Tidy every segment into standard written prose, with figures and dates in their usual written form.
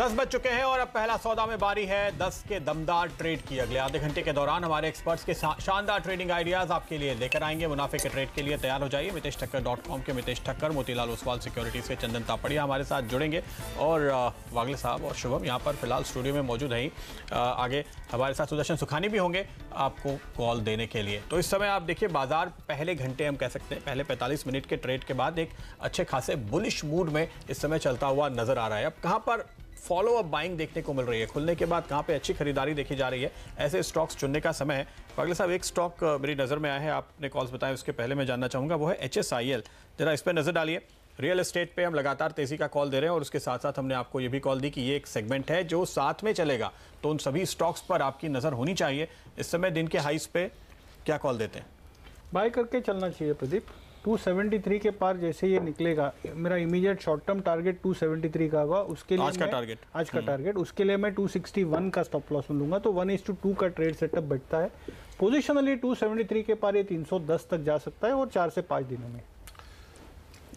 10 बज चुके हैं और अब पहला सौदा में बारी है 10 के दमदार ट्रेड की। अगले आधे घंटे के दौरान हमारे एक्सपर्ट्स के शानदार ट्रेडिंग आइडियाज आपके लिए लेकर आएंगे। मुनाफे के ट्रेड के लिए तैयार हो जाइए। MiteshThakkar.com के मितेश ठक्कर, मोतीलाल ओसवाल सिक्योरिटीज के चंदन तापड़िया हमारे साथ जुड़ेंगे और वागले साहब और शुभम यहाँ पर फिलहाल स्टूडियो में मौजूद हैं। आगे हमारे साथ सुदर्शन सुखानी भी होंगे आपको कॉल देने के लिए। तो इस समय आप देखिए बाजार पहले घंटे हम कह सकते हैं पहले 45 मिनट के ट्रेड के बाद एक अच्छे खासे बुलिश मूड में इस समय चलता हुआ नजर आ रहा है। अब कहाँ पर फॉलो अप बाइंग देखने को मिल रही है, खुलने के बाद कहाँ पे अच्छी खरीदारी देखी जा रही है, ऐसे स्टॉक्स चुनने का समय है। पागले साहब, एक स्टॉक मेरी नज़र में आया है, आपने कॉल्स बताए, उसके पहले मैं जानना चाहूँगा वो है HSIL। जरा इस पर नज़र डालिए। रियल एस्टेट पे हम लगातार तेज़ी का कॉल दे रहे हैं और उसके साथ साथ हमने आपको ये भी कॉल दी कि ये एक सेगमेंट है जो साथ में चलेगा, तो उन सभी स्टॉक्स पर आपकी नज़र होनी चाहिए। इस समय दिन के हाइस पे क्या कॉल देते हैं? बाय करके चलना चाहिए प्रदीप। 273 के पार जैसे ये निकलेगा, मेरा इमीडिएट शॉर्ट टर्म टारगेट 273 का होगा। उसके लिए आज का टारगेट उसके लिए मैं 261 का स्टॉप लॉस लूंगा। तो 1:2 का ट्रेड सेटअप बैठता है। पोजिशनली 273 के पार ये 310 तक जा सकता है और 4 से 5 दिनों में।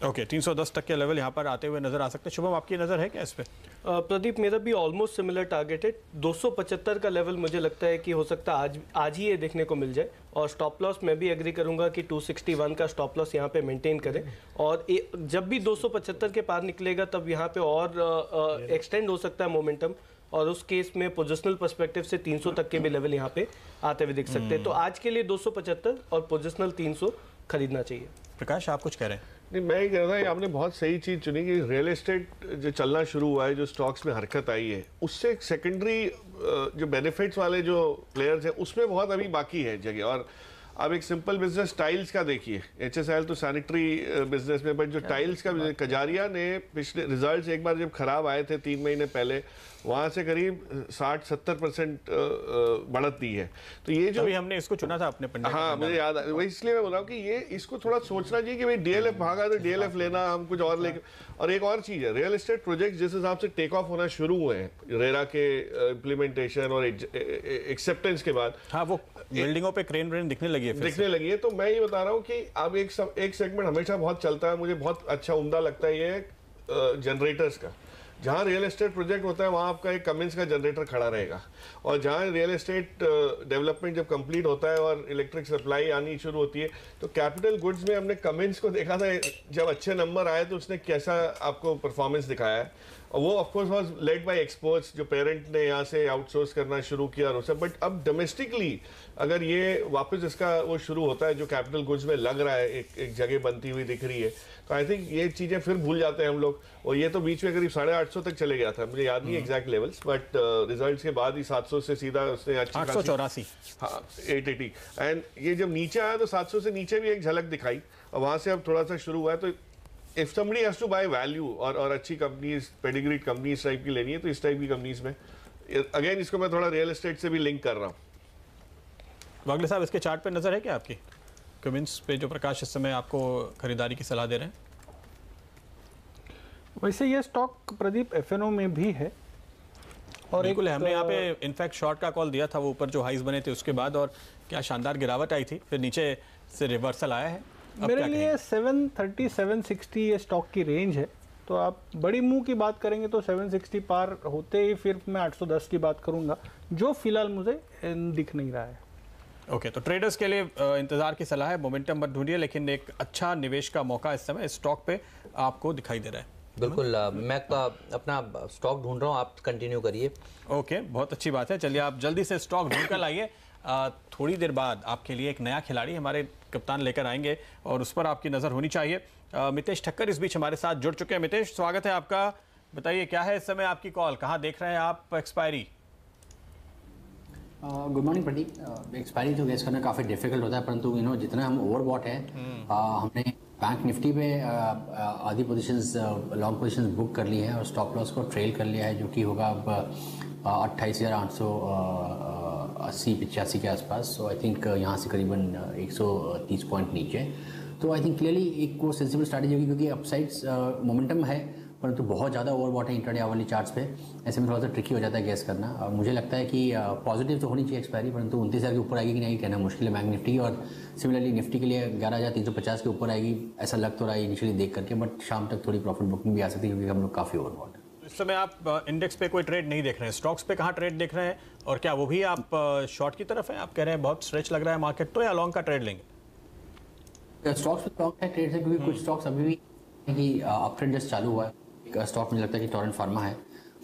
ओके, 310 तक के लेवल यहाँ पर आते हुए नजर आ सकते हैं। शुभम, आपकी नज़र है क्या इस पे? प्रदीप, मेरा भी ऑलमोस्ट सिमिलर टारगेट है। 275 का लेवल मुझे लगता है कि हो सकता है आज ही ये देखने को मिल जाए। और स्टॉप लॉस मैं भी एग्री करूंगा कि 261 का स्टॉप लॉस यहाँ पे मेंटेन करें। और जब भी 275 के पार निकलेगा तब यहाँ पे और एक्सटेंड हो सकता है मोमेंटम, और उस केस में पोजिशनल पर्सपेक्टिव से 300 तक के भी लेवल यहाँ पे आते हुए दिख सकते हैं। तो आज के लिए 275 और पोजिशनल 300 खरीदना चाहिए। प्रकाश, आप कुछ कह रहे हैं? नहीं, मैं ये कह रहा था आपने बहुत सही चीज़ चुनी कि रियल एस्टेट जो चलना शुरू हुआ है, जो स्टॉक्स में हरकत आई है, उससे एक सेकेंडरी जो बेनिफिट्स वाले जो प्लेयर्स हैं उसमें बहुत अभी बाकी है जगह। और अब एक सिंपल बिजनेस टाइल्स का देखिए, HSIL तो सैनिटरी बिजनेस में, बट जो टाइल्स का कजारिया ने पिछले रिजल्ट्स एक बार जब खराब आए थे 3 महीने पहले, वहाँ से करीब 60-70% बढ़त दी है। तो ये जो हमने इसको चुना था अपने पंडित, हाँ मुझे याद है, वही इसलिए मैं बोल रहा हूँ कि ये इसको थोड़ा सोचना चाहिए कि भाई DLF भागा तो DLF लेना, हम कुछ और लेके। और एक और चीज़ है, रियल एस्टेट प्रोजेक्ट जिस हिसाब से टेक ऑफ होना शुरू हुए हैं रेरा के इम्प्लीमेंटेशन और एक्सेप्टेंस के बाद, हाँ वो बिल्डिंगों पे क्रेन व्रेन दिखने लगी है। तो मैं ये बता रहा हूँ कि अब एक सेगमेंट हमेशा बहुत चलता है, मुझे बहुत अच्छा उम्दा लगता है, ये जनरेटर्स का। जहाँ रियल एस्टेट प्रोजेक्ट होता है वहाँ आपका एक कमिंस का जनरेटर खड़ा रहेगा, और जहाँ रियल एस्टेट डेवलपमेंट जब कंप्लीट होता है और इलेक्ट्रिक सप्लाई आनी शुरू होती है, तो कैपिटल गुड्स में हमने कमिंस को देखा था, जब अच्छे नंबर आए तो उसने कैसा आपको परफॉर्मेंस दिखाया है। और वो of course was led by exports, जो पेरेंट ने यहाँ से आउटसोर्स करना शुरू किया और उसे। बट अब डोमेस्टिकली अगर ये वापस इसका वो शुरू होता है, जो कैपिटल गुड्स में लग रहा है, एक जगह बनती हुई दिख रही है, तो आई थिंक ये चीज़ें फिर भूल जाते हैं हम लोग। और ये तो बीच में करीब 850 तक चले गया था, मुझे याद नहीं एग्जैक्ट लेवल्स, बट रिजल्ट्स के बाद ही 700 से सीधा उसने 884, हाँ 880, एंड ये जब नीचे आया तो 700 से नीचे भी एक झलक दिखाई, और वहाँ से अब थोड़ा सा शुरू हुआ है। तो if somebody has to buy value और अच्छी कंपनीज, पेडिग्रीड कंपनीज टाइप की लेनी है, तो इस टाइप की कंपनीज में अगेन इसको मैं थोड़ा रियल एस्टेट से भी लिंक कर रहा हूँ। वागले साहब, इसके चार्ट पे नजर है क्या आपकी? कमेंट्स पे जो प्रकाश इस समय आपको खरीदारी की सलाह दे रहे हैं। वैसे ये स्टॉक प्रदीप FNO में भी है और बिल्कुल हमने यहाँ पे इनफैक्ट शॉर्ट का कॉल दिया था, वो ऊपर जो हाइज बने थे उसके बाद, और क्या शानदार गिरावट आई थी, फिर नीचे से रिवर्सल आया है। मेरे लिए 730-760 ये स्टॉक की रेंज है। तो आप बड़ी मुंह की बात करेंगे तो 760 पार होते ही फिर मैं 810 की बात करूंगा, जो फिलहाल मुझे दिख नहीं रहा है। ओके, तो ट्रेडर्स के लिए इंतजार की सलाह है, मोमेंटम मत ढूंढिए, लेकिन एक अच्छा निवेश का मौका इस समय स्टॉक पे आपको दिखाई दे रहा है। बिल्कुल, मैं अपना स्टॉक ढूंढ रहा हूँ, आप कंटिन्यू करिए। ओके, बहुत अच्छी बात है। चलिए आप जल्दी से स्टॉक ढूंढ कर लाइए। थोड़ी देर बाद आपके लिए एक नया खिलाड़ी हमारे कप्तान लेकर आएंगे और उस पर आपकी नज़र होनी चाहिए। मितेश ठक्कर इस बीच हमारे साथ जुड़ चुके हैं। मितेश, स्वागत है आपका। बताइए क्या है इस समय आपकी कॉल, कहाँ देख रहे हैं आप expiry? Good morning Pradeep. Expiry तो गेस करना काफ़ी डिफिकल्ट होता है, परंतु जितना हम ओवरबॉट है, हमने बैंक निफ्टी पे आधी पोजीशंस, लॉन्ग पोजीशंस बुक कर ली है और स्टॉप लॉस को ट्रेल कर लिया है, जो कि होगा अब 28,880-85 के आसपास। सो आई थिंक यहाँ से करीबन 130 पॉइंट नीचे। तो आई थिंक क्लियरली एक वो सेंसिबल स्ट्रैटेजी होगी, क्योंकि अपसाइड्स मोमेंटम है, परंतु बहुत ज़्यादा ओवरबॉट है इंट्राडे आवरली चार्ट्स पे। ऐसे में थोड़ा सा ट्रिकी हो जाता है गेस करना। मुझे लगता है कि पॉजिटिव तो होनी चाहिए एक्सपायरी, परंतु 29,000 के ऊपर आएगी कि नहीं कहना मुश्किल है बैंक निफ्टी। और सिमिलरली निफ्टी के लिए 11,350 के ऊपर आएगी, ऐसा लग तो रहा है इनिशियली देख करके, बट शाम तक थोड़ी प्रॉफिट बुकिंग भी आ सकती है, क्योंकि हम लोग काफ़ी ओवरबॉट है। इस समय आप इंडेक्स पे कोई ट्रेड नहीं देख रहे हैं, स्टॉक्स पे कहाँ ट्रेड देख रहे हैं, और क्या वो भी आप शॉर्ट की तरफ हैं? आप कह रहे हैं बहुत स्ट्रेच लग रहा है मार्केट, तो या लॉन्ग का ट्रेड लेंगे? स्टॉक्स पे लॉन्ग का ट्रेड है, क्योंकि कुछ स्टॉक्स अभी भी अप ट्रेंड जस्ट चालू हुआ है। एक स्टॉक मुझे लगता है कि टोरेंट फार्मा है।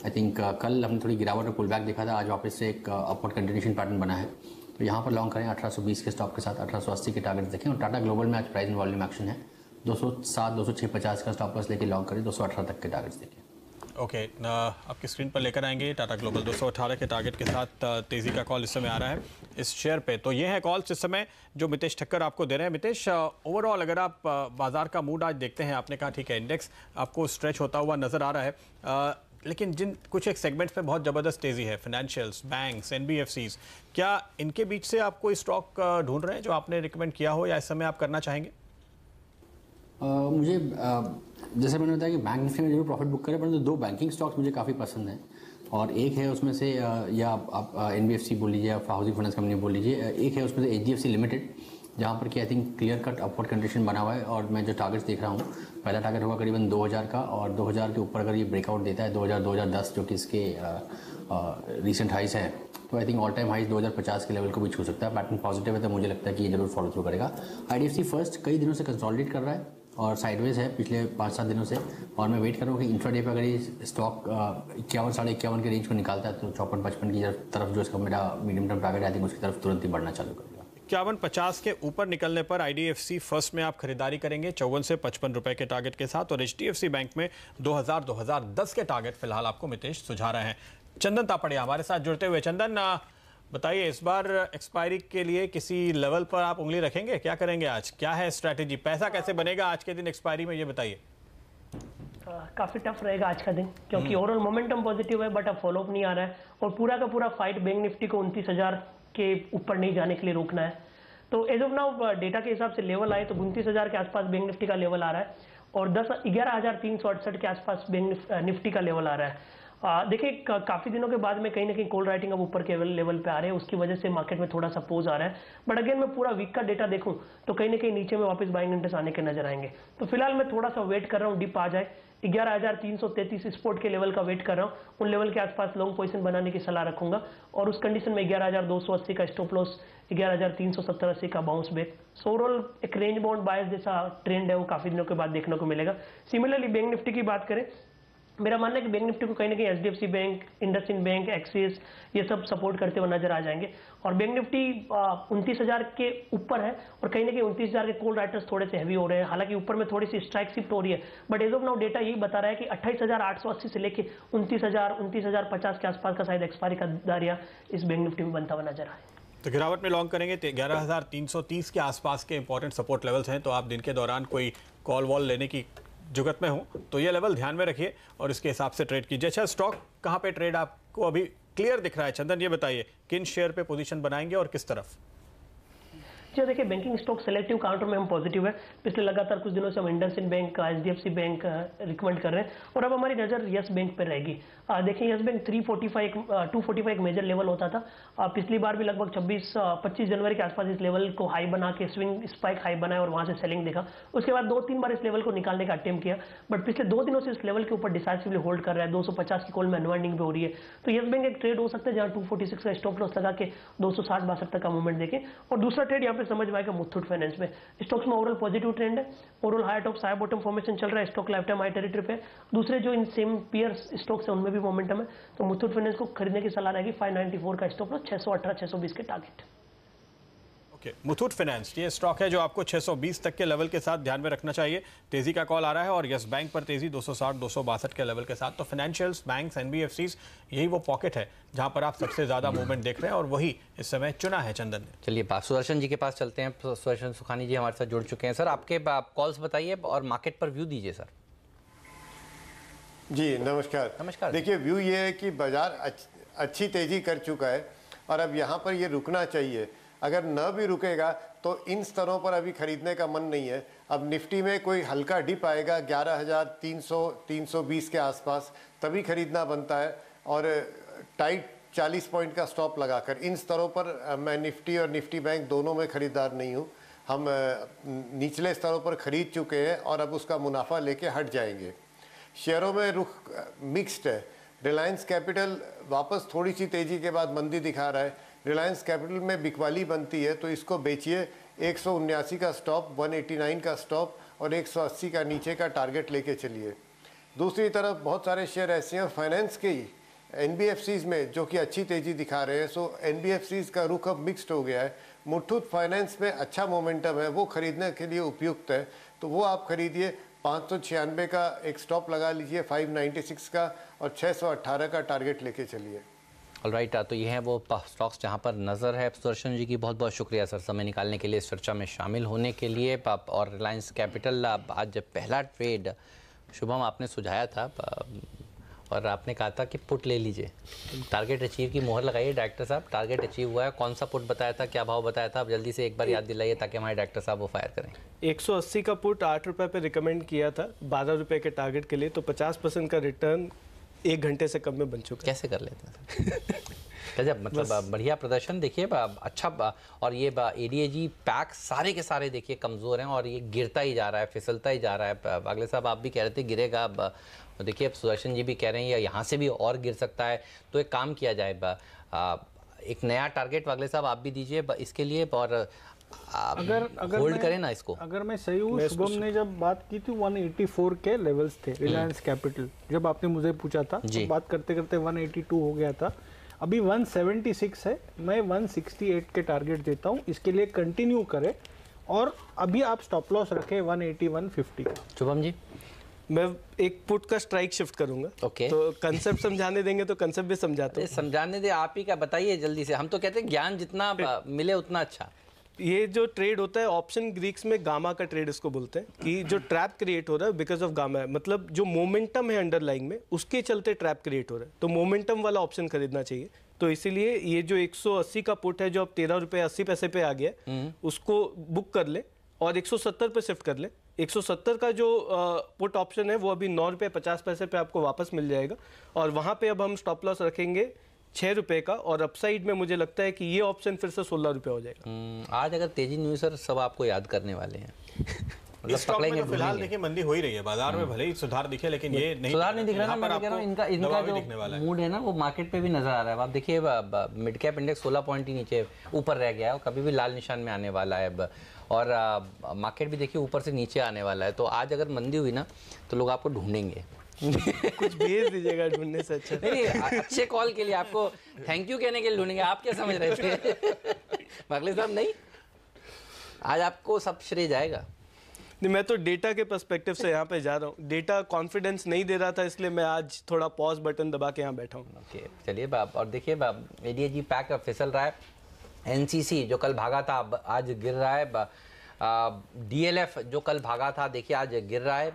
आई थिंक कल हमने थोड़ी गिरावट और पुल बैक देखा था, आज वापस से एक अपवर्ड कंटिन्यूएशन पैटर्न बना है, तो यहाँ पर लॉन्ग करें 1820 के स्टॉक के साथ 1880 के टारगेट देखें। और टाटा ग्लोबल में आज प्राइस एंड वॉल्यूम एक्शन है, 207 206.50 का स्टॉप लॉस लेके लॉन्ग करें, 218 तक के टारगेट्स देखें। ओके, आपकी स्क्रीन पर लेकर आएंगे टाटा ग्लोबल 218 के टारगेट के साथ तेजी का कॉल इस समय आ रहा है इस शेयर पे। तो ये है कॉल्स इस समय जो मितेश ठक्कर आपको दे रहे हैं। मितेश, ओवरऑल अगर आप बाजार का मूड आज देखते हैं, आपने कहा ठीक है इंडेक्स आपको स्ट्रेच होता हुआ नजर आ रहा है, लेकिन जिन कुछ एक सेगमेंट्स पे बहुत ज़बरदस्त तेज़ी है, फाइनेंशियल्स, बैंक्स, NBFCs, क्या इनके बीच से आप कोई स्टॉक ढूंढ रहे हैं जो आपने रिकमेंड किया हो या इस समय आप करना चाहेंगे? मुझे जैसे मैंने बताया कि बैंक निफ्टी में जरूर प्रॉफिट बुक करें, परंतु दो बैंकिंग स्टॉक्स मुझे काफ़ी पसंद हैं, और एक है उसमें से या आप NBFC बोल लीजिए या हाउसिंग फाइनेंस कंपनी बोल लीजिए, एक है उसमें से HDFC लिमिटेड, जहाँ पर कि I think clear cut upward condition बना हुआ है। और मैं जो टारगेट्स देख रहा हूँ, पहला टारगेट होगा करीबन 2000 का, और 2000 के ऊपर अगर ये ब्रेकआउट देता है 2000-2010 जो कि इसके रिसेंट हाइस है, तो आई थिंक ऑल टाइम हाइस 2050 के लेवल को भी छू सकता है। पैटर्न पॉजिटिव है, तो मुझे लगता है कि ये जरूर फॉलो थ्रू करेगा। IDFC फर्स्ट कई दिनों से कंसोलिडेट कर रहा है और साइडवेज है पिछले 5-7 दिनों से, और मैं वेट कर रहा हूँ कि इंट्राडे पे अगर ये स्टॉक 51-51.5 के रेंज को निकालता है तो 54-55 की तरफ जो इसका मेरा मीडियम टर्म टारगेट है, आई थिंक उसकी तरफ तुरंत ही बढ़ना चालू करेगा। 51-50 के ऊपर निकलने पर IDFC फर्स्ट में आप खरीदारी करेंगे 54 से 55 रुपए के टारगेट के साथ, और HDFC बैंक में 2000-2010 के टारगेट फिलहाल आपको मितेश सुझा रहे हैं। चंदन तापड़िया हमारे साथ जुड़ते हुए। चंदन, बताइए इस बार एक्सपायरी के लिए किसी लेवल पर आप उंगली रखेंगे, क्या करेंगे आज, क्या है स्ट्रैटेजी, पैसा कैसे बनेगा आज के दिन एक्सपायरी में, ये बताइए। काफी टफ रहेगा आज का दिन, क्योंकि ओवरऑल मोमेंटम पॉजिटिव है, बट अब फॉलोअप नहीं आ रहा है, और पूरा का पूरा फाइट बैंक निफ्टी को 29,000 के ऊपर नहीं जाने के लिए रोकना है। तो एज ऑफ नाउ डेटा के हिसाब से लेवल आए तो 29,000 के आसपास बैंक निफ्टी का लेवल आ रहा है, और 11,368 के आसपास बैंक निफ्टी का लेवल आ रहा है। देखिए काफी दिनों के बाद में कहीं ना कहीं कॉल राइटिंग अब ऊपर के लेवल पे आ रहे हैं, उसकी वजह से मार्केट में थोड़ा सा पोज आ रहा है, बट अगेन मैं पूरा वीक का डेटा देखूं तो कहीं ना कहीं नीचे में वापस बाइंग इंटरेस्ट आने के नजर आएंगे। तो फिलहाल मैं थोड़ा सा वेट कर रहा हूँ, डिप आ जाए 11,333 स्पोर्ट के लेवल का वेट कर रहा हूँ, उन लेवल के आसपास लॉन्ग पोजीशन बनाने की सलाह रखूंगा, और उस कंडीशन में 11,280 का स्टॉप लॉस, 11,370-80 का बाउंस बैक। सो ओवरऑल एक रेंज बाउंड बायस जैसा ट्रेंड है वो काफी दिनों के बाद देखने को मिलेगा। सिमिलरली बैंक निफ्टी की बात करें, मेरा मानना है कि बैंक निफ्टी को कहीं ना कहीं HDFC bank, IndusInd bank, axis ये सब सपोर्ट करते हुए नजर आ जाएंगे, और बैंक निफ्टी 29,000 के ऊपर है, और कहीं ना कहीं 29,000 के कॉल राइटर्स थोड़े से हैवी हो रहे हैं। हालांकि ऊपर में थोड़ी सी स्ट्राइक शिफ्ट हो रही है, but as of now data यही बता रहा है कि 28,880 से लेके 29,050 के आसपास का शायद एक्सपायरी का दायरा इस बैंक निफ्टी में बनता हुआ नजर आए। तो गिरावट में लॉन्ग करेंगे 11,330 के आसपास के इंपॉर्टेंट सपोर्ट लेवल्स हैं, तो आप दिन के दौरान कोई कॉल वॉल लेने की जुगत में हो तो ये लेवल ध्यान में रखिए और इसके हिसाब से ट्रेड कीजिए। अच्छा, स्टॉक कहाँ पे ट्रेड आपको अभी क्लियर दिख रहा है? चंदन, ये बताइए किन शेयर पे पोजीशन बनाएंगे और किस तरफ? जी देखिए, बैंकिंग स्टॉक सेलेक्टिव काउंटर में हम पॉजिटिव है। पिछले लगातार कुछ दिनों से हम IndusInd bank, HDFC bank recommend कर रहे हैं, और अब हमारी नज़र यस बैंक पर रहेगी। देखिए यस बैंक 245 मेजर लेवल होता था, पिछली बार भी लगभग 25 जनवरी के आसपास इस लेवल को हाई बना के स्विंग स्पाइक हाई बनाया और वहां से सेलिंग देखा। उसके बाद 2-3 बार इस लेवल को निकालने का अटेम्प्ट किया, बट पिछले 2 दिनों से इस लेवल के ऊपर डिसाइसिवली होल्ड कर रहा है। 250 की कॉल में अनवाइंडिंग भी हो रही है, तो यस बैंक एक ट्रेड हो सकता है जहां 246 का स्टॉप लॉस लगा के 260-62 तक का मूवमेंट देखें। और दूसरा ट्रेड यहाँ पे समझ में आएगा मुथूट फाइनेंस में। स्टॉक्स में ओवरऑल पॉजिटिव ट्रेंड है, overall high top high bottom formation चल रहा है, stock life time high territory पे। दूसरे जो इन सेम पीयर स्टॉक्स है उनमें भी मोमेंटम है, तो मुथूट फाइनेंस को खरीदने की सलाह रहेगी। 594 का स्टॉप लॉस, 618-620 के टारगेट। मुथूट फाइनेंस ये स्टॉक है जो आपको 620 तक के लेवल के साथ ध्यान में रखना चाहिए। तेजी का कॉल आ रहा है और यस बैंक पर तेजी 260-262 के लेवल के साथ। तो फाइनेंशियल्स, बैंक्स, NBFCs यही वो पॉकेट है जहां पर आप सबसे ज्यादा मूवमेंट देख रहे हैं और वही इस समय चुना है चंदन ने। चलिए सुदर्शन जी के पास चलते हैं। सुदर्शन सुखानी जी हमारे साथ जुड़ चुके हैं। सर आपके कॉल्स बताइए और मार्केट पर व्यू दीजिए सर। जी नमस्कार। नमस्कार। देखिए व्यू ये है कि बाजार अच्छी तेजी कर चुका है और अब यहाँ पर ये रुकना चाहिए। अगर न भी रुकेगा तो इन स्तरों पर अभी खरीदने का मन नहीं है। अब निफ्टी में कोई हल्का डिप आएगा 11,300-320 के आसपास, तभी खरीदना बनता है, और टाइट 40 पॉइंट का स्टॉप लगाकर इन स्तरों पर मैं निफ्टी और निफ्टी बैंक दोनों में खरीदार नहीं हूँ। हम निचले स्तरों पर खरीद चुके हैं और अब उसका मुनाफा लेके हट जाएंगे। शेयरों में रुख मिक्स्ड है। रिलायंस कैपिटल वापस थोड़ी सी तेजी के बाद मंदी दिखा रहा है। रिलायंस कैपिटल में बिकवाली बनती है तो इसको बेचिए। 179 का स्टॉप, 189 का स्टॉप और 180 का नीचे का टारगेट लेके चलिए। दूसरी तरफ बहुत सारे शेयर ऐसे हैं फाइनेंस के ही, NBFCs में, जो कि अच्छी तेजी दिखा रहे हैं। सो NBFCs का रुख अब मिक्स्ड हो गया है। मुथूट फाइनेंस में अच्छा मोमेंटम है, वो खरीदने के लिए उपयुक्त है, तो वो आप खरीदिए। 596 का एक स्टॉप लगा लीजिए, 596 का और 618 का टारगेट लेके चलिए। ऑलराइट, तो ये है वो स्टॉक्स जहां पर नज़र है। सुदर्शन जी की बहुत बहुत शुक्रिया सर, समय निकालने के लिए, इस चर्चा में शामिल होने के लिए। और रिलायंस कैपिटल आज पहला ट्रेड शुभम आपने सुझाया था और आपने कहा था कि पुट ले लीजिए, टारगेट अचीव की मोहर लगाइए। डायरेक्टर साहब, टारगेट अचीव हुआ है। कौन सा पुट बताया था, क्या भाव बताया था, आप जल्दी से एक बार याद दिलाइए ताकि हमारे डायरेक्टर साहब वो फायर करें। 180 का पुट 8 रुपये पे रिकमेंड किया था 12 रुपये के टारगेट के लिए, तो 50% का रिटर्न 1 घंटे से कम में बन चुका है। कैसे कर लेते हैं गजब, मतलब बढ़िया प्रदर्शन। देखिए अच्छा, और ये ADAG पैक सारे के सारे देखिए कमज़ोर हैं और ये गिरता ही जा रहा है, फिसलता ही जा रहा है। अगले साहब आप भी कह रहे थे गिरेगा, अब देखिए अब सुदर्शन जी भी कह रहे हैं यहाँ से भी और गिर सकता है। तो एक काम किया जाए, एक नया टारगेट अगले साहब आप भी दीजिए इसके लिए, और अगर होल्ड करें ना इसको। अगर मैं सही हूँ, शुभम ने जब बात की थी 184 के लेवल्स थे रिलायंस कैपिटल, जब आपने मुझे पूछा था तो बात करते करते 182 हो गया था। अभी 176 है, मैं 168 के टारगेट देता हूँ, इसके लिए कंटिन्यू करें। और अभी आप स्टॉप लॉस रखें 180 150 का। शुभम जी, मैं एक पुट का स्ट्राइक शिफ्ट करूंगा। ओके। तो कंसेप्ट समझाने देंगे तो कंसेप्ट भी समझाता हूं। समझाने दे, आप ही का बताइए जल्दी से। हम तो कहते हैं ज्ञान जितना मिले उतना अच्छा। ये जो ट्रेड होता है ऑप्शन ग्रीक्स में गामा का ट्रेड इसको बोलते हैं, कि जो ट्रैप क्रिएट हो रहा है बिकॉज ऑफ गामा है, मतलब जो मोमेंटम है अंडरलाइंग में उसके चलते ट्रैप क्रिएट हो रहा है, तो मोमेंटम वाला ऑप्शन खरीदना चाहिए। तो इसीलिए ये जो 180 का पुट है जो अब 13 रुपये 80 पैसे पे आ गया, उसको बुक कर ले और 170 पे शिफ्ट कर ले। 170 का जो पुट ऑप्शन है वो अभी 9 रुपये 50 पैसे पे आपको वापस मिल जाएगा, और वहाँ पे अब हम स्टॉप लॉस रखेंगे 6 रुपये का, और अपसाइड में मुझे लगता है कि ये ऑप्शन फिर से 16 रुपये हो जाएगा। आज अगर तेजी न्यूज सर सब आपको याद करने वाले हैं। मतलब स्टॉक में तो फिलहाल देखिए मंदी हो ही रही है, बाजार में भले ही सुधार दिखे लेकिन ये नहीं, सुधार नहीं दिख रहा ना। मैं कह रहा हूँ इनका जो मूड है ना वो मार्केट पे भी नजर आ रहा है। आप देखिए मिड कैप इंडेक्स 16 पॉइंट ही नीचे ऊपर रह गया है और कभी भी लाल निशान में आने वाला है अब, और मार्केट भी देखिए ऊपर से नीचे आने वाला है। तो आज अगर मंदी हुई ना तो लोग आपको ढूंढेंगे। कुछ भेज दीजिएगा ढूंढने से अच्छा। नहीं, अच्छे कॉल के लिए आपको थैंक यू कहने के लिए ढूंढेंगे। आप क्या समझ रहे थे अगले साहब? नहीं, आज आपको सब श्रेय जाएगा। नहीं, मैं तो डेटा के पर्सपेक्टिव से यहाँ पे जा रहा हूँ। डेटा कॉन्फिडेंस नहीं दे रहा था, इसलिए मैं आज थोड़ा पॉज बटन दबा के यहाँ बैठा हूँ। ओके, चलिए बाप। और देखिए ADAG पैक फिसल रहा है। NCC जो कल भागा था आज गिर रहा है। DLF जो कल भागा था देखिए आज गिर रहा है।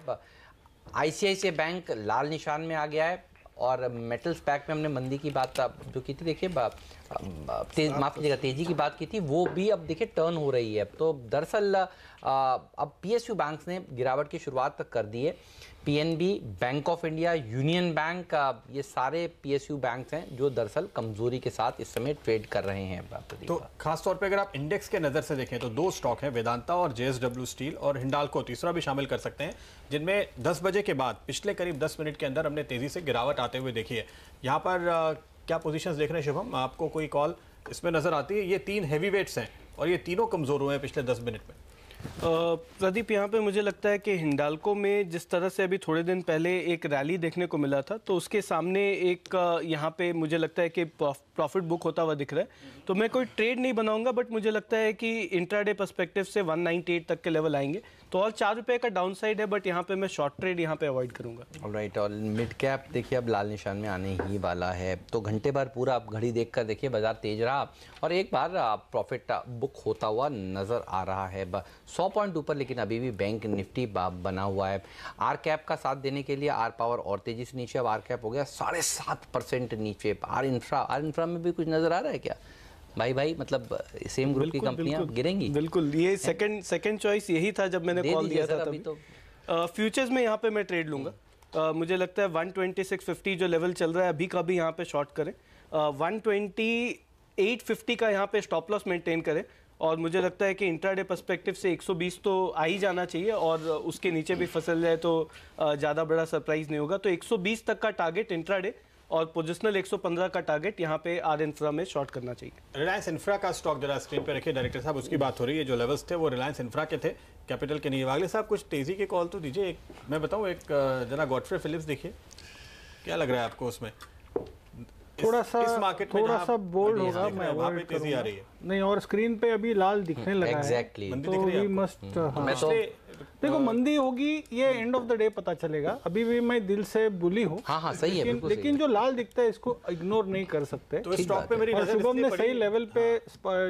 ICICI बैंक लाल निशान में आ गया है। और मेटल्स पैक में हमने मंदी की बात जो की थी, देखिए माफ कीजिएगा तेजी की बात की थी, वो भी अब देखिए टर्न हो रही है। तो दरअसल अब PSU बैंक्स ने गिरावट की शुरुआत कर दी है। PNB, bank of India, union bank, ये सारे PSU बैंक्स हैं जो दरअसल कमजोरी के साथ इस समय ट्रेड कर रहे हैं। तो खास तौर पे अगर आप इंडेक्स के नज़र से देखें तो 2 स्टॉक हैं, वेदांता और JSW स्टील, और हिंडाल्को तीसरा भी शामिल कर सकते हैं, जिनमें 10 बजे के बाद पिछले करीब 10 मिनट के अंदर हमने तेजी से गिरावट आते हुए देखी है। यहाँ पर क्या पोजीशंस देख रहे हैं शुभम? आपको कोई कॉल इसमें नजर आती है? ये 3 हैवी वेट्स हैं और ये तीनों कमजोर हुए हैं पिछले 10 मिनट में। प्रदीप, यहाँ पे मुझे लगता है कि हिंडाल्को में जिस तरह से अभी थोड़े दिन पहले एक रैली देखने को मिला था, तो उसके सामने एक यहाँ पे मुझे लगता है कि प्रॉफिट बुक होता हुआ दिख रहा है। तो मैं कोई ट्रेड नहीं बनाऊंगा, बट मुझे लगता है कि इंट्राडे पर्सपेक्टिव से 198 तक के लेवल आएंगे, तो और 4 रुपये का डाउन साइड है, बट यहाँ पे मैं शॉर्ट ट्रेड यहाँ पे अवॉइड करूंगा। ऑलराइट, और मिड कैप देखिए अब लाल निशान में आने ही वाला है। तो घंटे भर पूरा आप घड़ी देखकर देखिए बाजार तेज रहा और एक बार प्रॉफिट बुक होता हुआ नजर आ रहा है 100 पॉइंट ऊपर, लेकिन अभी भी बैंक निफ्टी बना हुआ है। आर कैप का साथ देने के लिए आर पावर और तेजी से नीचे, अब आर कैप हो गया 7.5% नीचे। आर इंफ्रा में भी कुछ नजर आ रहा है क्या भाई? मतलब सेम ग्रुप की कंपनियां गिरेंगी? बिल्कुल, ये सेकंड चॉइस यही था जब मैंने कॉल दिया था तभी। तो फ्यूचर्स में यहाँ पे मैं ट्रेड लूंगा। मुझे लगता है 126.50 जो लेवल चल रहा है अभी का भी यहाँ पे शॉर्ट करें। 128.50 का यहाँ पे स्टॉप लॉस मेंटेन करें और मुझे लगता है कि इंट्राडे पर्सपेक्टिव से 120 तो आ ही जाना चाहिए और उसके नीचे भी फसल जाए तो ज़्यादा बड़ा सरप्राइज नहीं होगा। तो 120 तक का टारगेट इंट्राडे और पोजिशनल 115 का टारगेट यहाँ पे आर इंफ्रा में शॉर्ट करना चाहिए। रिलायंस इंफ्रा का स्टॉक जरा स्क्रीन पे रखिए डायरेक्टर साहब, उसकी बात हो रही है। जो लेवल्स थे वो रिलायंस इंफ्रा के थे, कैपिटल के नहीं। वागले साहब कुछ तेजी के कॉल तो दीजिए। एक मैं बताऊँ, एक जरा गॉडफ्रे फिलिप्स देखिए, क्या लग रहा है आपको उसमें? थोड़ा सा बोल्ड होगा, मैं वहाँ पे तेजी आ रही है नहीं, और स्क्रीन पे अभी लाल दिखने लगा exactly. है, तो वी मस्ट देखो मंदी होगी, ये एंड ऑफ द डे पता चलेगा। अभी भी मैं दिल से बुली हूँ, हाँ सही है, लेकिन जो लाल दिखता है इसको इग्नोर नहीं कर सकते। तो स्टॉक पे मेरी नजर शुभम ने सही लेवल पे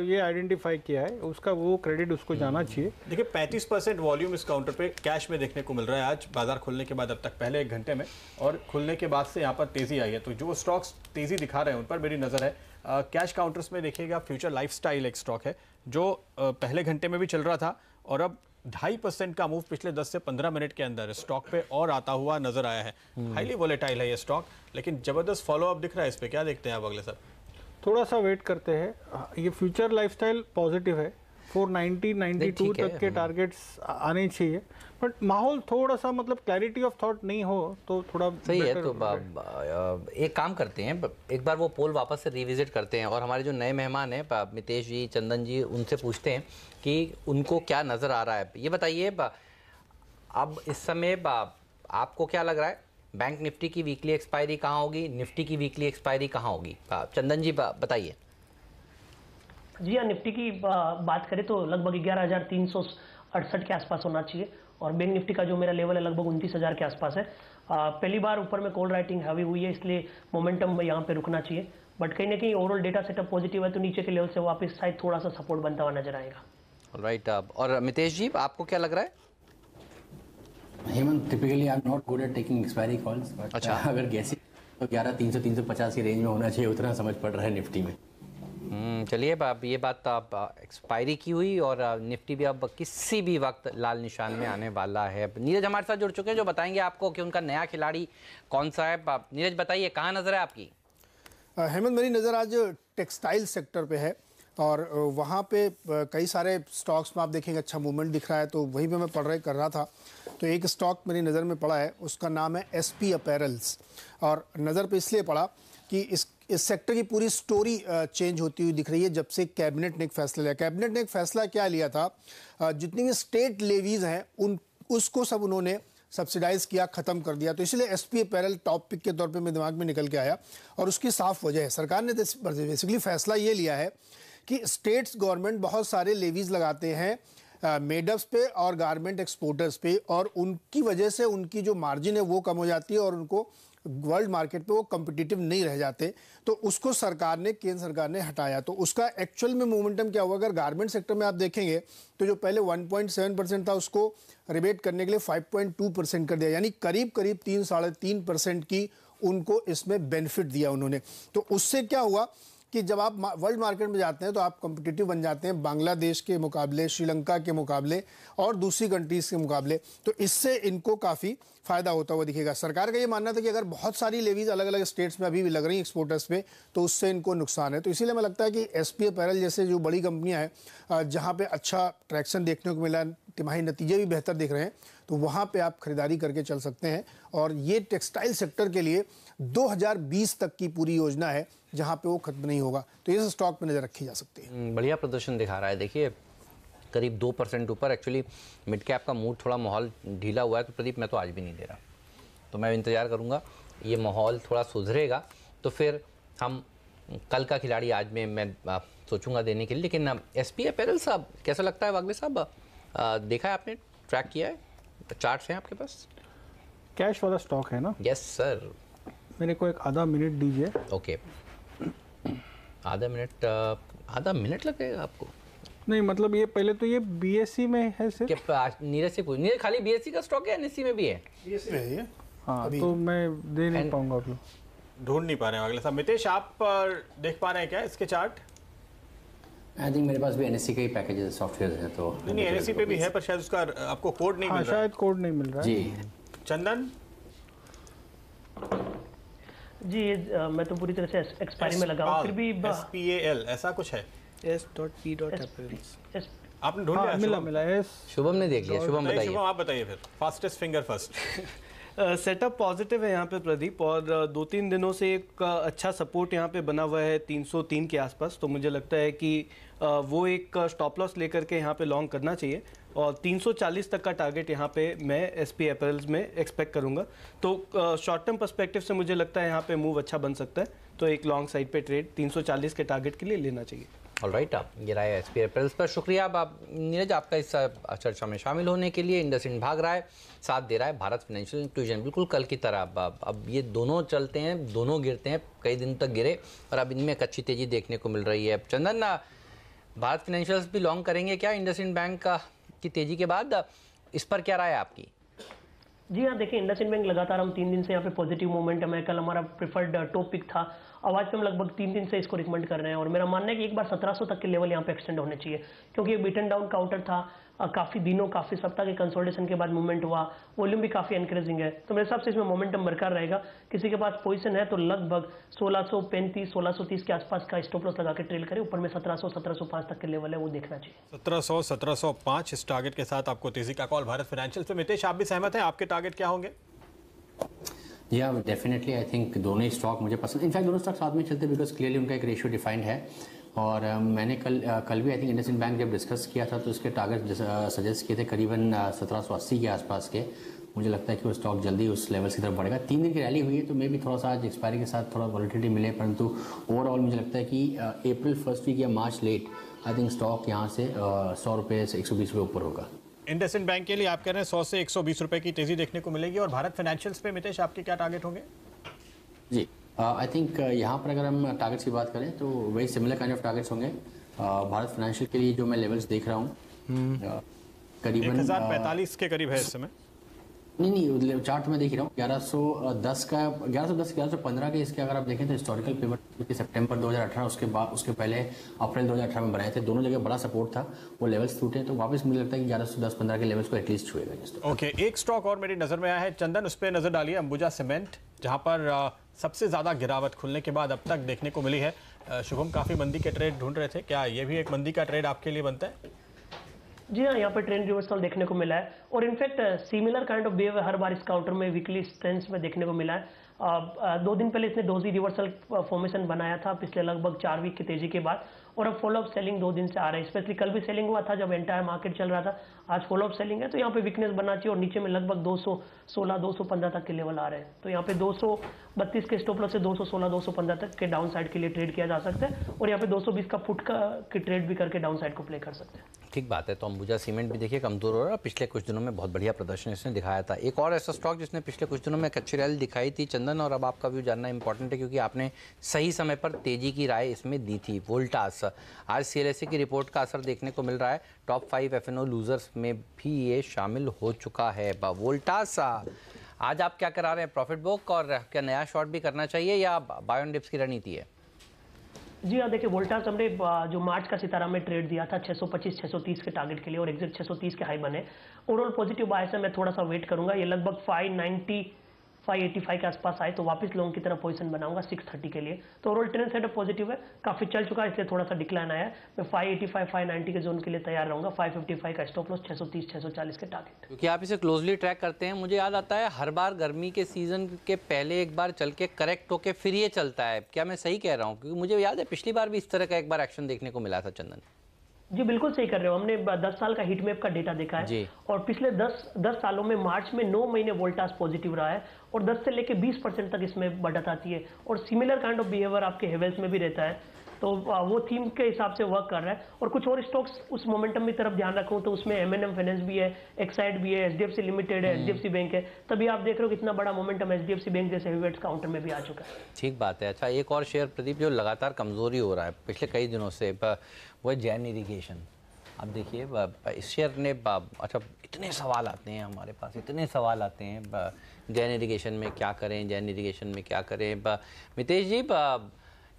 ये आइडेंटिफाई किया है, उसका वो क्रेडिट उसको जाना चाहिए। देखिए 35% वॉल्यूम इस काउंटर पे कैश में देखने को मिल रहा है आज बाजार खुलने के बाद, अब तक पहले 1 घंटे में, और खुलने के बाद से यहाँ पर तेजी आई है। तो जो स्टॉक्स तेजी दिखा रहे हैं उन पर मेरी नजर है। कैश काउंटर्स में देखिएगा, फ्यूचर लाइफस्टाइल एक स्टॉक है जो पहले घंटे में भी चल रहा था और अब 2.5% का मूव पिछले 10 से 15 मिनट के अंदर स्टॉक पे और आता हुआ नजर आया है। हाईली वोलेटाइल है ये स्टॉक, लेकिन जबरदस्त फॉलोअप दिख रहा है इस पे। क्या देखते हैं आप अगले सर? थोड़ा सा वेट करते हैं। ये फ्यूचर लाइफस्टाइल पॉजिटिव है, 490-92 तक के टारगेट्स आने चाहिए, बट माहौल थोड़ा सा मतलब क्लैरिटी ऑफ थॉट नहीं हो तो थोड़ा सही है। तो एक काम करते हैं, एक बार वो पोल वापस से रिविजिट करते हैं और हमारे जो नए मेहमान हैं मितेश जी, चंदन जी, उनसे पूछते हैं कि उनको क्या नज़र आ रहा है। ये बताइए अब इस समय आपको क्या लग रहा है, बैंक निफ्टी की वीकली एक्सपायरी कहाँ होगी, निफ्टी की वीकली एक्सपायरी कहाँ होगी? चंदन जी बताइए। जी हाँ, निफ्टी की बात करें तो लगभग 11,368 के आसपास होना चाहिए, और बैंक निफ्टी का जो मेरा लेवल है लगभग 29,000 के आसपास है। पहली बार ऊपर में कॉल राइटिंग हैवी हुई है, इसलिए मोमेंटम में यहाँ पे रुकना चाहिए, बट कहीं ना कहीं ओवरऑल डेटा सेटअप पॉजिटिव है, तो नीचे के लेवल से वापस शायद थोड़ा सा सपोर्ट बनता हुआ नजर आएगा। राइट। और मितेश जी आपको क्या लग रहा है? Hemant, typically I am not good at taking expiry calls, but अच्छा अगर गैसी तो 11,300-350 की रेंज में होना चाहिए, उतना समझ पड़ रहा है निफ्टी में। चलिए अब ये बात आप एक्सपायरी की हुई, और निफ्टी भी अब किसी भी वक्त लाल निशान में आने वाला है। नीरज हमारे साथ जुड़ चुके हैं जो बताएंगे आपको कि उनका नया खिलाड़ी कौन सा है। नीरज बताइए, कहाँ नज़र है आपकी? हेमंत, मेरी नज़र आज टेक्सटाइल सेक्टर पे है, और वहाँ पे कई सारे स्टॉक्स में आप देखेंगे अच्छा मूवमेंट दिख रहा है, तो वहीं पे मैं कर रहा था तो एक स्टॉक मेरी नज़र में पड़ा है, उसका नाम है SP अपैरल्स। और नज़र पे इसलिए पड़ा कि इस सेक्टर की पूरी स्टोरी चेंज होती हुई दिख रही है जब से कैबिनेट ने एक फैसला लिया। कैबिनेट ने एक फैसला क्या लिया था, जितनी भी स्टेट लेवीज हैं उसको सब उन्होंने सब्सिडाइज किया, ख़त्म कर दिया। तो इसलिए SP अपैरल टॉप पिक के तौर पे मेरे दिमाग में निकल के आया, और उसकी साफ वजह है, सरकार ने बेसिकली फैसला ये लिया है कि स्टेट्स गवर्नमेंट बहुत सारे लेवीज लगाते हैं मेडअप्स पे और गारमेंट एक्सपोर्टर्स पे, और उनकी वजह से उनकी जो मार्जिन है वो कम हो जाती है और उनको वर्ल्ड मार्केट पे वो कम्पिटिटिव नहीं रह जाते। तो उसको केंद्र सरकार ने हटाया। तो उसका एक्चुअल में मोमेंटम क्या हुआ, अगर गारमेंट सेक्टर में आप देखेंगे तो जो पहले 1.7% था उसको रिबेट करने के लिए 5.2% कर दिया, यानी करीब 3-3.5% की उनको इसमें बेनिफिट दिया उन्होंने। तो उससे क्या हुआ कि जब आप वर्ल्ड मार्केट में जाते हैं तो आप कम्पिटिटिव बन जाते हैं बांग्लादेश के मुकाबले, श्रीलंका के मुकाबले और दूसरी कंट्रीज़ के मुकाबले। तो इससे इनको काफ़ी फ़ायदा होता हुआ दिखेगा। सरकार का ये मानना था कि अगर बहुत सारी लेवीज अलग अलग स्टेट्स में अभी भी लग रही हैं एक्सपोर्टर्स पे, तो उससे इनको नुकसान है। तो इसीलिए हमें लगता है कि SP अपैरल जैसे जो बड़ी कंपनियाँ हैं जहाँ पर अच्छा ट्रैक्शन देखने को मिला, तिमाही नतीजे भी बेहतर दिख रहे हैं, तो वहाँ पे आप खरीदारी करके चल सकते हैं। और ये टेक्सटाइल सेक्टर के लिए 2020 तक की पूरी योजना है जहाँ पे वो खत्म नहीं होगा, तो ये स्टॉक पे नज़र रखी जा सकती है। बढ़िया प्रदर्शन दिखा रहा है। देखिए करीब 2% ऊपर। एक्चुअली मिड कैप का मूड थोड़ा माहौल ढीला हुआ है, तो प्रदीप मैं तो आज भी नहीं दे रहा, तो मैं इंतज़ार करूँगा ये माहौल थोड़ा सुधरेगा तो फिर हम कल का खिलाड़ी आज में मैं सोचूंगा देने के लिए। लेकिन SP अपैरल साहब कैसा लगता है? वागले साहब देखा है आपने, ट्रैक किया है, चार्ट्स हैं आपके पास? कैश वाला स्टॉक है ना? Yes sir. मेरे को एक आधा मिनट दीजिए। ओके, आधा मिनट लगेगा आपको? नहीं मतलब ये पहले तो ये BSE में है सिर्फ। नीरज से पूछ, नीरज खाली BSE का स्टॉक है, NSE में भी है? BSE में है। हाँ तो मैं दे नहीं पाऊंगा, आप लोग ढूंढ नहीं पा रहे हैं। अगले साहब मितेश आप देख पा रहे हैं क्या इसके चार्ट? आई थिंक मेरे पास भी NSE के ही पैकेजेस सॉफ्टवेयर है, तो नहीं NSE पे भी है पर शायद उसका आपको कोड नहीं मिल रहा है। शायद कोड नहीं मिल रहा है जी। चंदन जी मैं तो पूरी तरह से एक्सपायरी में लगा हूं, फिर भी SPAL ऐसा कुछ है? S.P. आपने ढूंढ लिया? मिला एस। शुभम ने देख लिया, शुभम बताइए। शुभम आप बताइए फिर, fastest finger first. Setup positive है यहाँ पे प्रदीप, और 2-3 दिनों से एक अच्छा सपोर्ट यहाँ पे बना हुआ है 303 के आसपास। तो मुझे लगता है कि वो एक स्टॉप लॉस लेकर के यहाँ पे लॉन्ग करना चाहिए, और 340 तक का टारगेट यहाँ पे मैं एसपी अपैरल्स में एक्सपेक्ट करूँगा। तो शॉर्ट टर्म पर्सपेक्टिव से मुझे लगता है यहाँ पे मूव अच्छा बन सकता है, तो एक लॉन्ग साइड पे ट्रेड 340 के टारगेट के लिए लेना चाहिए। ऑलराइट, आप ये राय एसपी अपैरल्स पर। शुक्रिया आप नीरज आपका इस चर्चा में शामिल होने के लिए। इंडसइंड भाग रहा है, साथ दे रहा है भारत फाइनेंशियल इंक्लूजन, बिल्कुल कल की तरह। अब ये दोनों चलते हैं, दोनों गिरते हैं, कई दिन तक गिरे और अब इनमें एक अच्छी तेजी देखने को मिल रही है। चंदन, भारत फाइनेंशियल्स भी लॉन्ग करेंगे क्या इंडसइंड बैंक की तेजी के बाद? इस पर क्या राय है आपकी? जी हाँ, देखिए इंडसइंड बैंक लगातार हम 3 दिन से यहाँ पे पॉजिटिव मोमेंटम है। कल हमारा प्रेफर्ड टॉप पिक था, आज पे हम लगभग 3 दिन से इसको रिकमेंड कर रहे हैं, और मेरा मानना है कि एक बार 1700 तक के लेवल यहाँ पे एक्सटेंड होने चाहिए, क्योंकि ये बीटन डाउन काउंटर था। काफ़ी दिनों, काफ़ी सप्ताह के कंसोलिडेशन के बाद मूवमेंट हुआ, वॉल्यूम भी काफ़ी एनकरेजिंग है। तो मेरे हिसाब से इसमें मोमेंटम बरकरार रहेगा। किसी के पास पोजीशन है तो लगभग 1635, 1630 के आसपास का स्टॉप लॉस लगा के ट्रेल करें। ऊपर में 1700, 1705 तक के लेवल है, वो देखना चाहिए। 1700, 1705 इस टारगेट के साथ आपको तेजी का कॉल भारत फाइनेंशियल से। मितेश, आप भी सहमत हैं? आपके टारगेट क्या होंगे? जी हाँ, डेफिनेटली आई थिंक दोनों ही स्टॉक मुझे पसंद, इनफैक्ट दोनों स्टॉक साथ में चलते हैं बिकॉज क्लियरली उनका एक रेशियो डिफाइंड है। और मैंने कल भी आई थिंक इंडसइंड बैंक जब डिस्कस किया था तो इसके टारगेट सजेस्ट किए थे करीबन 1780 के आसपास के। मुझे लगता है कि वो स्टॉक जल्दी उस लेवल्स की तरफ बढ़ेगा। 3 दिन की रैली हुई है तो मे भी थोड़ा सा आज एक्सपायरी के साथ थोड़ा वॉलिटिलिटी मिले, परंतु ओवरऑल मुझे लगता है कि अप्रैल फर्स्ट वीक या मार्च लेट आई थिंक स्टॉक यहाँ से 100 रुपये से 120 रुपये ऊपर होगा। इंडसइंड बैंक के लिए आप कह रहे हैं 100 से 120 रुपए की तेजी देखने को मिलेगी। और भारत फाइनेंशियल्स पे मितेश, आपके क्या टारगेट होंगे? जी, आई थिंक यहाँ पर अगर हम टारगेट्स की बात करें तो वही सिमिलर काइंड ऑफ टारगेट्स होंगे। भारत फाइनेंशियल के लिए जो मैं लेवल्स देख रहा हूँ करीबन 1045 के करीब है इस समय। नहीं, चार्ट में देख रहा हूँ 1110 का, 1110 1115 के इसके अगर आप देखें तो हिस्टोरिकल पिवट सितंबर 2018 उसके पहले अप्रैल 2018 में बनाए थे, दोनों जगह बड़ा सपोर्ट था, वो लेवल्स टूटे तो वापस मुझे लगता है कि 1110-15 के लेवल्स को एटलीस्ट छुएगा। ओके, एक स्टॉक और मेरी नज़र में आया है चंदन, उस पर नज़र डालिए, अंबुजा सीमेंट, जहाँ पर सबसे ज़्यादा गिरावट खुलने के बाद अब तक देखने को मिली है। शुभम काफ़ी मंदी के ट्रेड ढूंढ रहे थे, क्या ये भी एक मंदी का ट्रेड आपके लिए बनता है? जी हाँ, यहाँ पे ट्रेंड रिवर्सल देखने को मिला है, और in fact similar kind of behaviour हर बार इस काउंटर में वीकली ट्रेंड्स में देखने को मिला है। 2 दिन पहले इसने डोजी रिवर्सल फॉर्मेशन बनाया था पिछले लगभग 4 वीक की तेजी के बाद, और अब फॉलोअप सेलिंग 2 दिन से आ रहा है। स्पेशली कल भी सेलिंग हुआ था जब एंटायर मार्केट चल रहा था, आज फॉलोअप सेलिंग है, तो यहाँ पे वीकनेस बनना चाहिए। और नीचे में लगभग 216, 215 तक के लेवल आ रहे हैं, तो यहाँ पे 232 के स्टॉप लॉस से 216, 215 तक के डाउन साइड के लिए ट्रेड किया जा सकता है, और यहाँ पे 220 का फुट की ट्रेड भी करके डाउन साइड को प्ले कर सकते हैं। ठीक बात है। तो अंबुजा सीमेंट भी देखिए कमजोर हो रहा है, पिछले कुछ दिनों में बहुत बढ़िया प्रदर्शन इसने दिखाया था। एक और ऐसा स्टॉक जिसने पिछले कुछ दिनों में एक अच्छी रैली दिखाई थी चंदन, और अब आपका व्यू जानना इंपॉर्टेंट है क्योंकि आपने सही समय पर तेजी की राय इसमें दी थी, वोल्टास। आज CLSA की रिपोर्ट का असर देखने को मिल रहा है, टॉप 5 F&O लूजर्स में भी ये शामिल हो चुका है। वोल्टास आज आप क्या करा रहे हैं, प्रॉफिट बुक, और क्या नया शॉर्ट भी करना चाहिए या बाय ऑन डिप्स की रणनीति है? जी हाँ, देखिए वोल्टास हमने जो मार्च का सितारा में ट्रेड दिया था 625, 630 के टारगेट के लिए, और एग्जिट 630 के हाई बने। ओवरऑल पॉजिटिव बायस है, मैं थोड़ा सा वेट करूंगा, ये लगभग 590, 585 के आसपास आए तो वापस लोगों की तरफ पोजीशन बनाऊंगा 630 के लिए। तो ओवरऑल ट्रेंड सेटअप पॉजिटिव है, काफी चल चुका है, इसलिए थोड़ा सा डिक्लाइन आया है। मैं 585, 590 के जोन के लिए तैयार रहूंगा। 555 का स्टॉप लॉस, 630, 640 के टारगेट। क्योंकि आप इसे क्लोजली ट्रैक करते हैं, मुझे याद आता है हर बार गर्मी के सीजन के पहले एक बार चल के करेक्ट होके फिर ये चलता है, क्या मैं सही कह रहा हूँ? क्योंकि मुझे याद है पिछली बार भी इस तरह का एक बार एक्शन देखने को मिला था चंदन। जी बिल्कुल सही कर रहे हो, हमने 10 साल का हीट मैप का डेटा देखा है, और पिछले 10 सालों में मार्च में 9 महीने वोल्टास पॉजिटिव रहा है, और 10 से लेके 20% तक इसमें बढ़त आती है, और सिमिलर काइंड ऑफ बिहेवियर आपके हेवेल्स में भी रहता है। तो वो थीम के हिसाब से वर्क कर रहा है। और कुछ और स्टॉक्स उस मोमेंटम की तरफ ध्यान रखूं तो उसमें M&M फाइनेंस भी है, एक्साइड भी है, HDFC लिमिटेड है, HDFC बैंक है। तभी आप देख रहे हो कितना बड़ा मोमेंटम HDFC बैंक जैसे हेवीवेट्स काउंटर में भी आ चुका है। ठीक बात है। अच्छा, एक और शेयर प्रदीप जो लगातार कमजोरी हो रहा है पिछले कई दिनों से, वो है जैन इरिगेशन। अब देखिए इस शेयर ने, अच्छा इतने सवाल आते हैं हमारे पास, इतने सवाल आते हैं जैन इरिगेशन में क्या करें, जैन इरिगेशन में क्या करें। मितेश जी,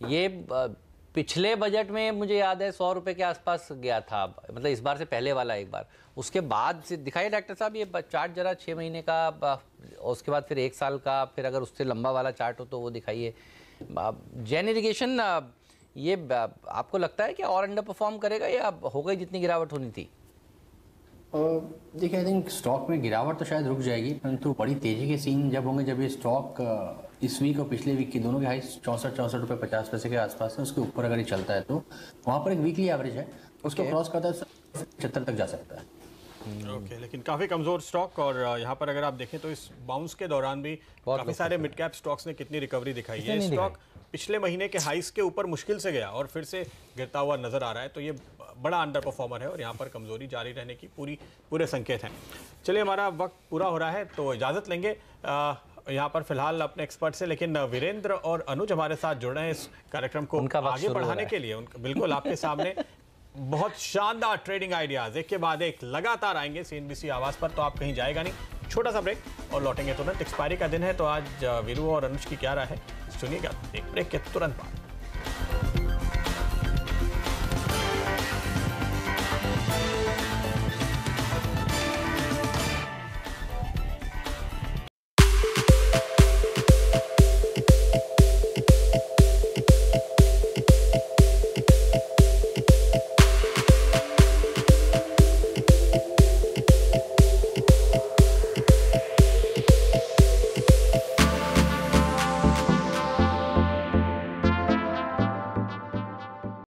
ये पिछले बजट में मुझे याद है 100 रुपये के आसपास गया था, मतलब इस बार से पहले वाला एक बार, उसके बाद से दिखाइए डॉक्टर साहब ये चार्ट जरा 6 महीने का, उसके बाद फिर 1 साल का, फिर अगर उससे लंबा वाला चार्ट हो तो वो दिखाइए। जैन इरिगेशन ये आपको लगता है कि और अंडर परफॉर्म करेगा या हो गई जितनी गिरावट होनी थी? देखिए, आई थिंक स्टॉक में गिरावट तो शायद रुक जाएगी, परंतु बड़ी तेजी के सीन जब होंगे जब ये स्टॉक इस वीक और पिछले वीक की दोनों के हाई 64 रुपये 50 पैसे के आसपास है, उसके ऊपर अगर ये चलता है तो वहाँ पर एक वीकली एवरेज है, उसको क्रॉस करता है 75 तक जा सकता है। ओके, लेकिन काफ़ी कमज़ोर स्टॉक, और यहाँ पर अगर आप देखें तो इस बाउंस के दौरान भी काफ़ी सारे मिड कैप स्टॉक्स ने कितनी रिकवरी दिखाई है। स्टॉक पिछले महीने के हाइस के ऊपर मुश्किल से गया और फिर से गिरता हुआ नजर आ रहा है, तो ये बड़ा अंडर परफॉर्मर है और यहाँ पर कमजोरी जारी रहने की पूरे संकेत हैं। चलिए, हमारा वक्त पूरा हो रहा है तो इजाज़त लेंगे यहाँ पर फिलहाल अपने एक्सपर्ट से, लेकिन वीरेंद्र और अनुज हमारे साथ जुड़ रहे हैं इस कार्यक्रम को आगे बढ़ाने के लिए। बिल्कुल आपके सामने बहुत शानदार ट्रेडिंग आइडियाज एक के बाद एक लगातार आएंगे CNBC आवाज पर, तो आप कहीं जाएगा नहीं। छोटा सा ब्रेक और लौटेंगे तुरंत। एक्सपायरी का दिन है तो आज वीरू और अनुज की क्या राय है सुनिएगा एक ब्रेक के तुरंत बाद।